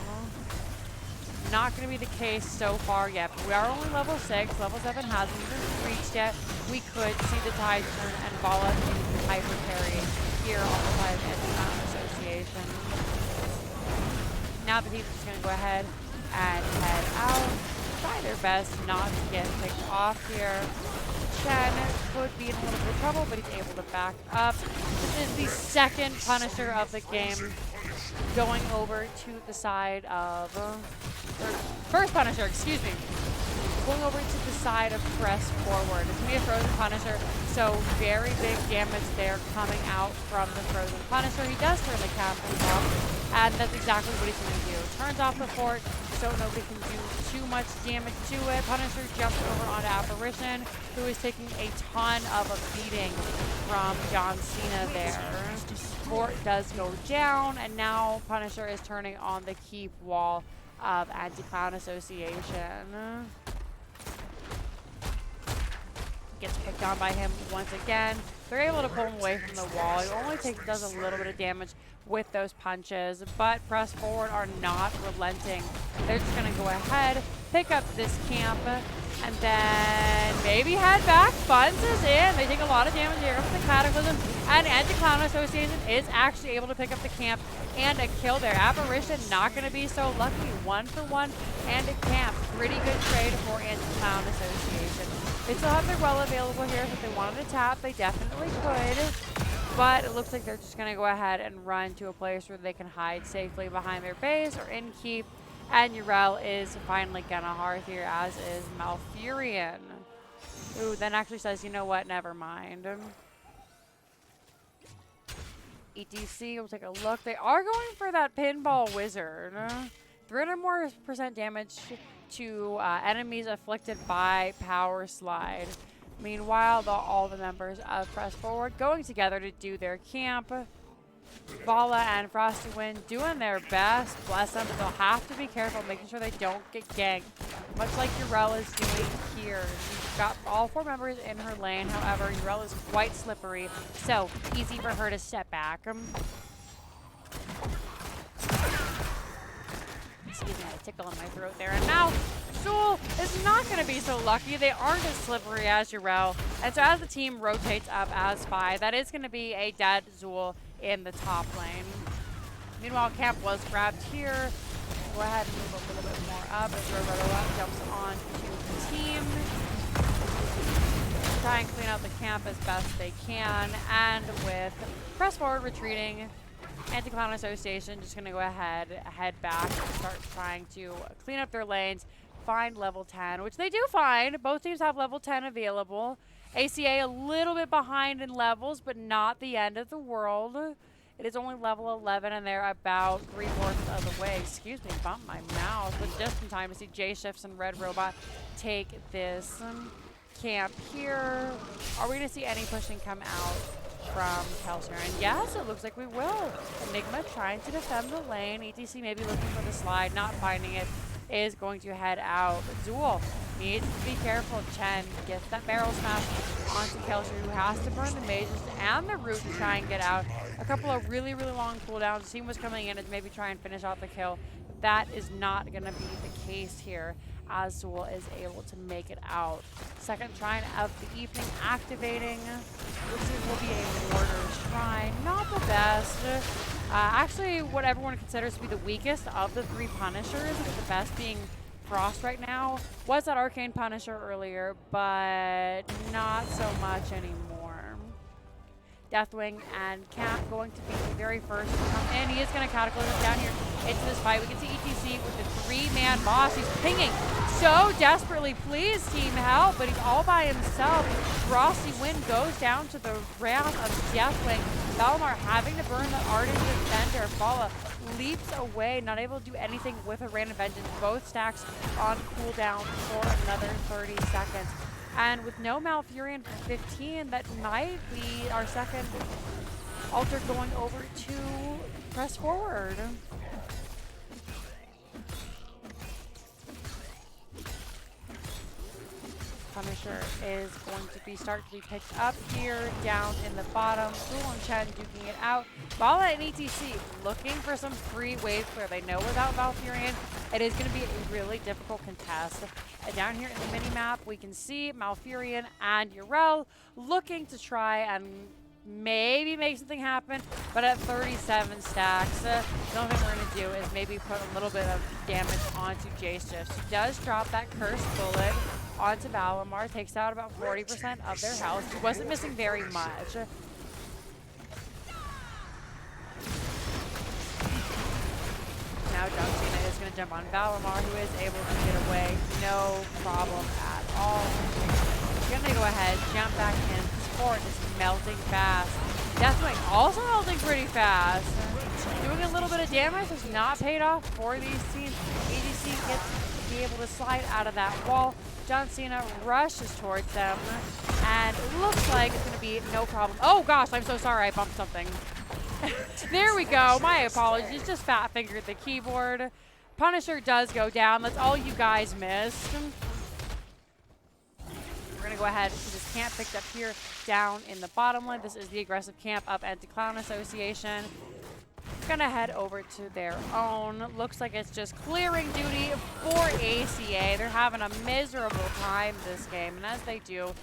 Not going to be the case so far yet, but we are only level 6. Level 7 hasn't been reached yet. We could see the tide turn and Bala into hyper carry here on the side of Anti-Clown Association. Now the team's just going to go ahead and head out. Try their best not to get picked off here. Chen could be in a little bit of trouble, but he's able to back up. This is the second Punisher of the game going over to the side of, first Punisher, excuse me, going over to the side of press forward. It's going to be a Frozen Punisher, so very big damage there coming out from the Frozen Punisher. He does turn the captain off, and that's exactly what he's going to do. Turns off the fort, so nobody can do too much damage to it. Punisher jumps over onto Apparition, who is taking a ton of a beating from John Cena there. Fort does go down, and now Punisher is turning on the keep wall of Anti-Clown Association. Gets picked on by him once again. They're able to pull him away from the wall. He only does a little bit of damage with those punches, but press forward are not relenting. They're just going to go ahead, pick up this camp, and then maybe maybe head back. Buns is in. They take a lot of damage here from the Cataclysm. And Anti-Clown Association is actually able to pick up the camp and a kill there. Apparition not going to be so lucky. 1 for 1 and a camp. Pretty good trade for Anti-Clown Association. They still have their well available here, so if they wanted to tap, they definitely could. But it looks like they're just going to go ahead and run to a place where they can hide safely behind their base or in keep. And Urel is finally going to hearth here, as is Malfurion. Ooh, then actually says, you know what, never mind. ETC, we'll take a look. They are going for that Pinball Wizard. 300% more damage to enemies afflicted by Power Slide. Meanwhile, all the members of Press Forward going together to do their camp. Vala and Frosty Wind doing their best. Bless them, but they'll have to be careful, making sure they don't get ganked. Much like Urel is doing here. She's got all 4 members in her lane. However, Urel is quite slippery, so easy for her to step back. Excuse me, I had a tickle in my throat there. And now, Zool is not going to be so lucky. They aren't as slippery as Urel. And so as the team rotates up as Spy, that is going to be a dead Zool in the top lane. Meanwhile, camp was grabbed here. Go ahead and move a little bit more up as Roberto jumps on to the team. Try and clean out the camp as best they can. And with Press Forward retreating, Anti-Clown Association just going to go ahead, head back, and start trying to clean up their lanes, find level 10, which they do find. Both teams have level 10 available. ACA a little bit behind in levels, but not the end of the world. It is only level 11, and they're about 3/4 of the way. Excuse me, bump my mouse. But just in time to see J-Shifts and Red Robot take this camp here. Are we going to see any pushing come out from Kelsier? And yes, it looks like we will. Enigma trying to defend the lane. ETC maybe looking for the slide, not finding it, is going to head out. But Zool needs to be careful. Chen gets that barrel smash onto Kelsier, who has to burn the mages and the root to try and get out. A couple of really, really long cooldowns. The team was coming in to maybe try and finish out the kill. That is not going to be the case here, as Zool is able to make it out. Second shrine of the evening activating. This will be a Mortar Shrine. Not the best. Actually, what everyone considers to be the weakest of the 3 Punishers, with the best being Frost right now. Was that Arcane Punisher earlier, but not so much anymore. Deathwing and Cat going to be the very first to come in. He is going to Cataclysm down here into this fight. We can see ETC with the 3-man boss. He's pinging so desperately. Please, team, help. But he's all by himself. Frosty Wind goes down to the wrath of Deathwing. Valimar having to burn the Ardent Defender. Fala leaps away, not able to do anything with a Random Vengeance. Both stacks on cooldown for another 30 seconds. And with no Malfurion for 15, that might be our second altar going over to Press Forward. Punisher is going to be start to be picked up here down in the bottom. Zool and Chen duking it out. Bala and ETC looking for some free wave clear. They know without Malfurion, it is going to be a really difficult contest. And down here in the mini-map, we can see Malfurion and Urel looking to try and maybe make something happen, but at 37 stacks, the only thing we're going to do is maybe put a little bit of damage onto J-Shifts. He does drop that Cursed Bullet onto Valimar, takes out about 40% of their health. He wasn't missing very much. Now John Cena is going to jump on Valimar, who is able to get away, no problem at all. He's going to go ahead, jump back in. Support is melting fast. Deathwing also melting pretty fast. Doing a little bit of damage has not paid off for these teams. EDC gets to be able to slide out of that wall. John Cena rushes towards them, and it looks like it's going to be no problem. Oh gosh, I'm so sorry I bumped something. There we go. My apologies. Just fat fingered the keyboard. Punisher does go down. That's all you guys missed. We're going to go ahead to this camp picked up here down in the bottom lane. This is the aggressive camp of Anti-Clown Association. gonna head over to their own. Looks like it's just clearing duty for ACA. They're having a miserable time this game, and as they do,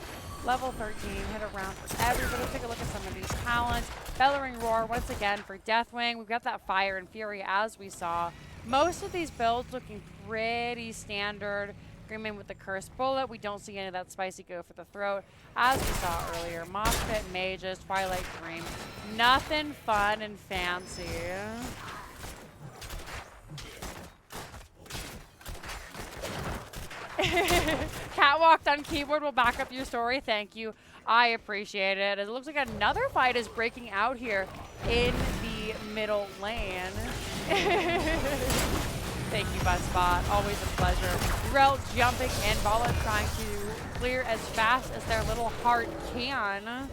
level 13 hit around for everybody. Take a look at some of these talents. Bellowing Roar once again for Deathwing. We've got that Fire and Fury as we saw. Most of these builds looking pretty standard. Greenman with the Cursed Bullet. We don't see any of that spicy go for the throat. As we saw earlier, Mosh Pit, Mages, Twilight Dream. Nothing fun and fancy. Catwalked on keyboard will back up your story. Thank you. I appreciate it. It looks like another fight is breaking out here in the middle lane. Thank you, Buzzbot. Always a pleasure. Rel jumping in. Vala trying to clear as fast as their little heart can.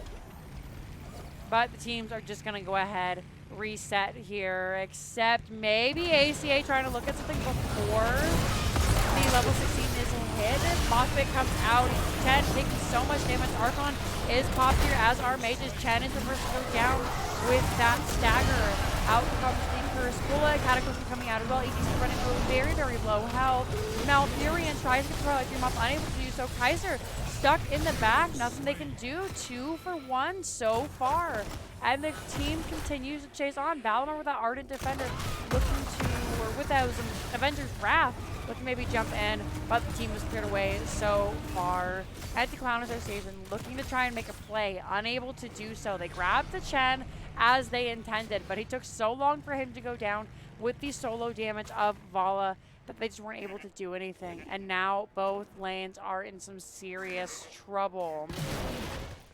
But the teams are just going to go ahead, reset here, except maybe ACA trying to look at something before the level 16 is hit. Mothbit comes out. Chen taking so much damage. Archon is popped here, as are Mages. Chen is the first to go down with that stagger. Out comes the Cursed Bullet. Cataclysm coming out as well. ETC running through very, very low health. Malfurion tries to control it. Up, unable to do so. Kaiser stuck in the back. Nothing they can do. 2 for 1 so far. And the team continues to chase on. Valimar with that Ardent Defender looking to, or with that Avenger's Wrath, looking to maybe jump in, but the team was cleared away so far. Anti-Clown Association looking to try and make a play, unable to do so. They grabbed the Chen as they intended, but it took so long for him to go down with the solo damage of Vala that they just weren't able to do anything. And now both lanes are in some serious trouble.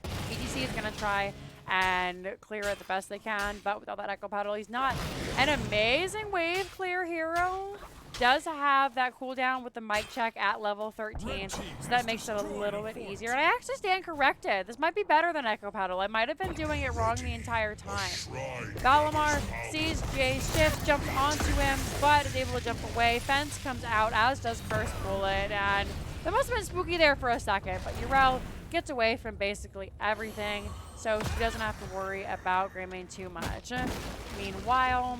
ETC is going to try and clear it the best they can, but without that Echo Paddle, he's not. An amazing wave clear hero. Does have that cooldown with the mic check at level 13, so that makes it a little bit easier. And I actually stand corrected. This might be better than Echo Paddle. I might have been doing it wrong the entire time. Valimar sees Jay's shift, jumps onto him, but is able to jump away. Fence comes out, as does Cursed Bullet, and that must have been spooky there for a second, but Urel gets away from basically everything, so she doesn't have to worry about Greymane too much. Meanwhile,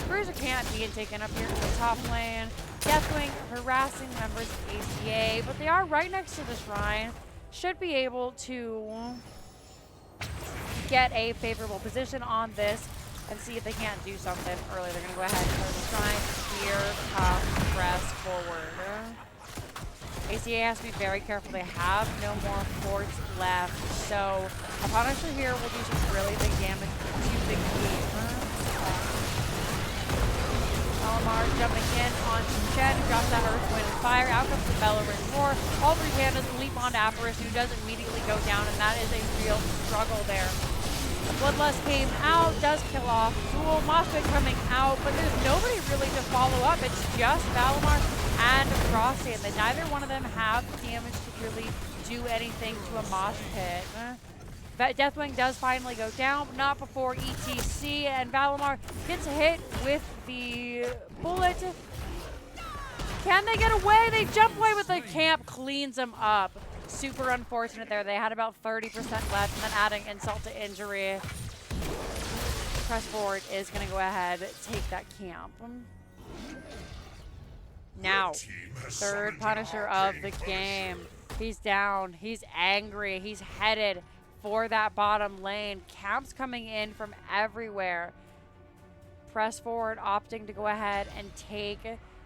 Bruiser can't be taken up here in the top lane. Deathwing harassing members of ACA, but they are right next to the shrine. Should be able to get a favorable position on this and see if they can't do something early. They're going to go ahead and clear the shrine. Here comes press forward. ACA has to be very careful. They have no more forts left, so a Punisher here will do some really big damage to the keep. Valimar jumping in onto Chen, who drops that Earth, Wind, and Fire. Out comes the Bellowing Roar. All 3 pandas leap onto Apparition, who does immediately go down, and that is a real struggle there. The Bloodlust came out, does kill off Jewel. Moshpit coming out, but there's nobody really to follow up. It's just Valimar and Frosty, and neither one of them have the damage to really do anything to a Mosh Pit. Deathwing does finally go down, but not before ETC, and Valimar gets hit with the bullet. Can they get away? They jump away, but the camp cleans them up. Super unfortunate there. They had about 30% left, and then adding insult to injury. Press forward is going to go ahead, take that camp. Now, third Punisher of the game. He's down. He's angry. He's headed for that bottom lane. Camps coming in from everywhere. Press forward, opting to go ahead and take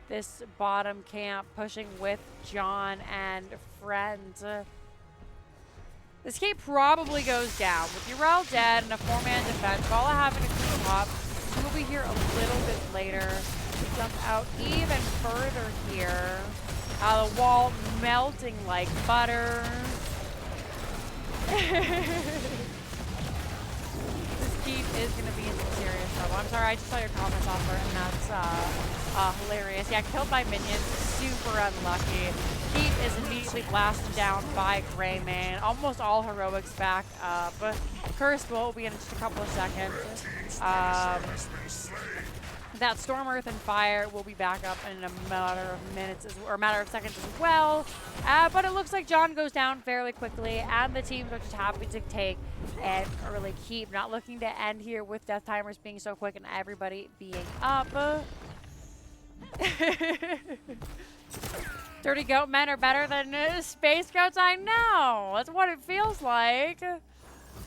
this bottom camp, pushing with John and friends. This game probably goes down. With Urel dead and a 4-man defense, Vala having to clean up. She will be here a little bit later. Jump out even further here. The wall melting like butter. This keep is going to be in some serious trouble. I'm sorry, I just saw your comments offer, and that's hilarious. Yeah, killed by minions, super unlucky. Keep is immediately blasted down by Greymane. Almost all heroics back up. Cursed will be in just a couple of seconds. That Storm, Earth, and Fire will be back up in a matter of minutes, or a matter of seconds as well. But it looks like John goes down fairly quickly, and the teams are just happy to take an early keep. Not looking to end here with death timers being so quick and everybody being up. Dirty goat men are better than space goats, I know. That's what it feels like.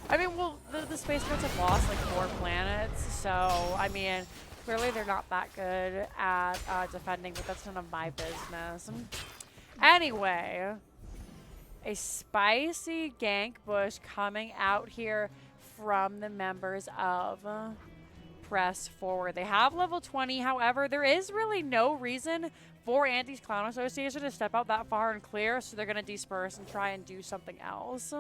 I mean, well, the space goats have lost like 4 planets, so, I mean, clearly they're not that good at defending, but that's none of my business. Anyway, a spicy gank push coming out here from the members of Press Forward. They have level 20, however, there is really no reason for Andy's Clown Association to step out that far and clear, so they're going to disperse and try and do something else.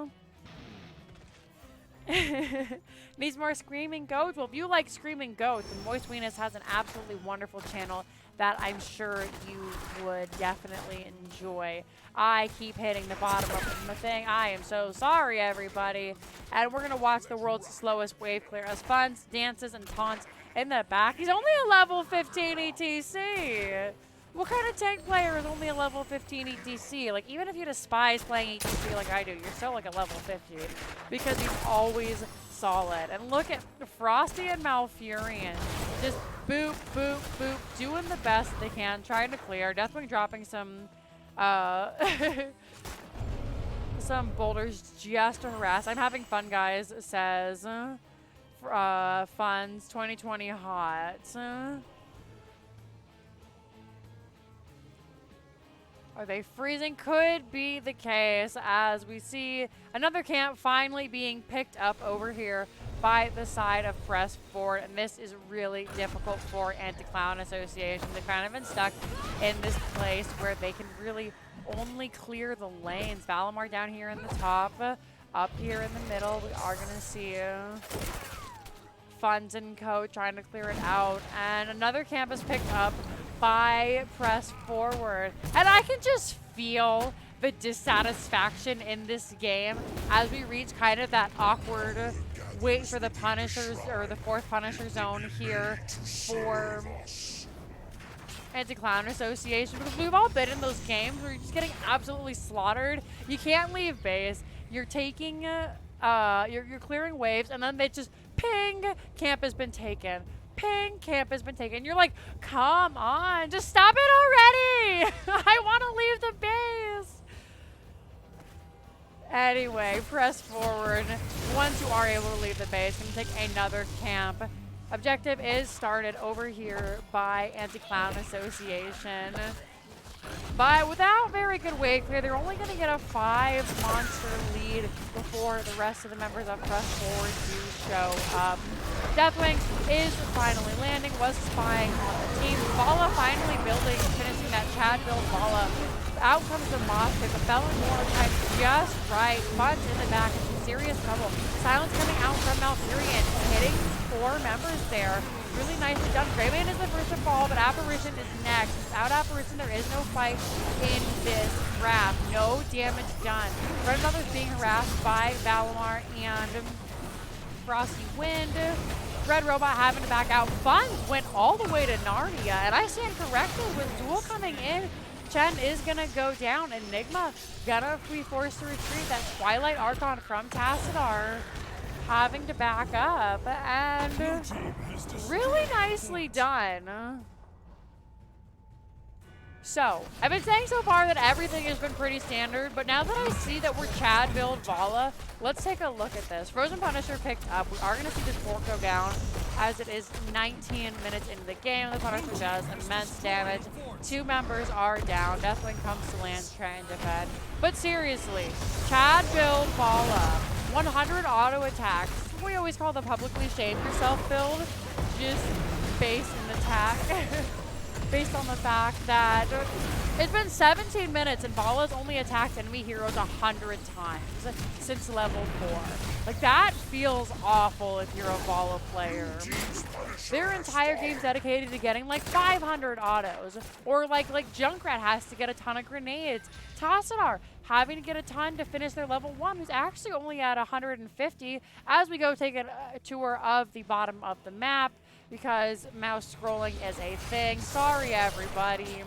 Needs more screaming goats. Well, if you like screaming goats, then Moist Venus has an absolutely wonderful channel that I'm sure you would definitely enjoy. I keep hitting the bottom of the thing. I am so sorry, everybody. And we're going to watch the world's slowest wave clear as Funs, dances, and taunts in the back. He's only a level 15 ETC. What kind of tank player is only a level 15 ETC? Like, even if you despise playing ETC like I do, you're still like a level 50 because he's always solid. And look at Frosty and Malfurion. Just boop, boop, boop, doing the best they can, trying to clear. Deathwing dropping some, some boulders just to harass. I'm having fun, guys, says Funds 2020 hot. Are they freezing? Could be the case as we see another camp finally being picked up over here by the side of Press Forward. And this is really difficult for Anti-Clown Association. They've kind of been stuck in this place where they can really only clear the lanes. Valimar down here in the top, up here in the middle. We are going to see Funds and Co. trying to clear it out. And another camp is picked up by Press Forward. And I can just feel the dissatisfaction in this game as we reach kind of that awkward wait for the Punishers, or the 4th Punisher zone here for Anti-Clown Association, because we've all been in those games where you're just getting absolutely slaughtered. You can't leave base. You're taking, you're clearing waves, and then they just ping, camp has been taken. Ping, camp has been taken. You're like, come on, just stop it already. I want to leave the base. Anyway, Press Forward. Once you are able to leave the base, going to take another camp. Objective is started over here by Anti-Clown Association. But without very good wave clear, they're only going to get a 5-monster lead before the rest of the members of Press Forward do show up. Deathwing is finally landing, was spying on the team. Vala finally building, finishing that Chad build Vala. Out comes the Moth Pit, but Bellamore timed just right. Funds in the back in some serious trouble. Silence coming out from Malfurion, hitting 4 members there. Really nicely done. Greyman is the first to fall, but Apparition is next. Without Apparition, there is no fight in this draft. No damage done. Red Mother's being harassed by Valimar and Frosty Wind. Red Robot having to back out. Funds went all the way to Narnia, and I stand corrected with Duel coming in. Chen is gonna go down. Enigma gonna be forced to retreat. That Twilight Archon from Tassadar having to back up, and really nicely done. So, I've been saying so far that everything has been pretty standard, but now that I see that we're Chad build Vala, let's take a look at this. Frozen Punisher picked up. We are going to see this fork go down as it is 19 minutes into the game. The Punisher does immense damage. 2 members are down. Deathwing comes to land, trying to defend. But seriously, Chad build Vala. 100 auto attacks. We always call the publicly shame yourself build. Just based in attack. Based on the fact that it's been 17 minutes and Vala's only attacked enemy heroes 100 times since level 4. Like, that feels awful if you're a Vala player. Their entire game's dedicated to getting like 500 autos. Or like Junkrat has to get a ton of grenades. Tassadar having to get a ton to finish their level 1, who's actually only at 150. As we go take a tour of the bottom of the map, because mouse scrolling is a thing. Sorry, everybody.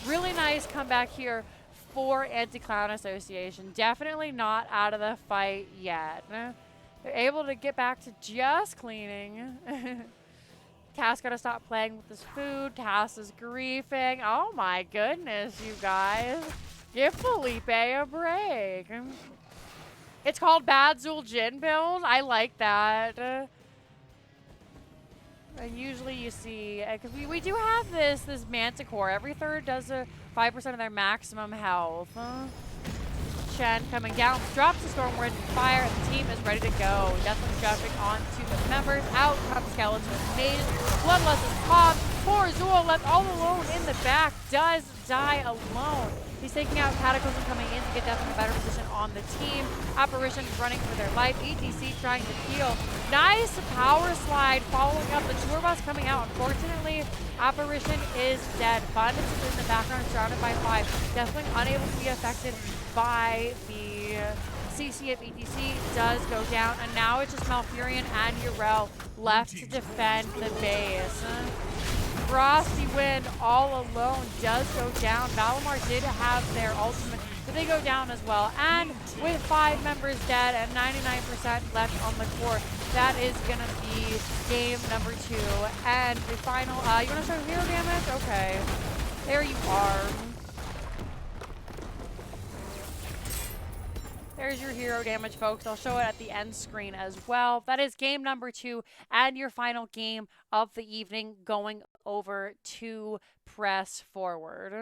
Really nice comeback here for Anti-Clown Association. Definitely not out of the fight yet. They're able to get back to just cleaning. Cass gotta stop playing with his food. Cass is griefing. Oh my goodness, you guys. Give Felipe a break. It's called Bad Zool Gin build. I like that. And usually you see, because we do have this Manticore. Every third does a 5% of their maximum health. Chen coming down, drops the Stormwind Fire, and the team is ready to go. Definitely jumping onto the members. Out comes Skeleton Maze. Bloodlust is popped. Poor Zool left all alone in the back. Does die alone. He's taking out Cataclysm coming in to get Death in a better position on the team. Apparition running for their life. ETC trying to heal. Nice power slide following up. The tour bus coming out. Unfortunately, Apparition is dead. Fun is in the background surrounded by 5. Definitely unable to be affected by the CC of ETC. Does go down. And now it's just Malfurion and Yrel left to defend the base. Frosty Wind all alone does go down. Valimar did have their ultimate, but they go down as well. And with 5 members dead and 99% left on the court, that is going to be game number 2. And the final, you want to show hero damage? Okay. There you are. There's your hero damage, folks. I'll show it at the end screen as well. That is game number 2 and your final game of the evening, going over to press forward.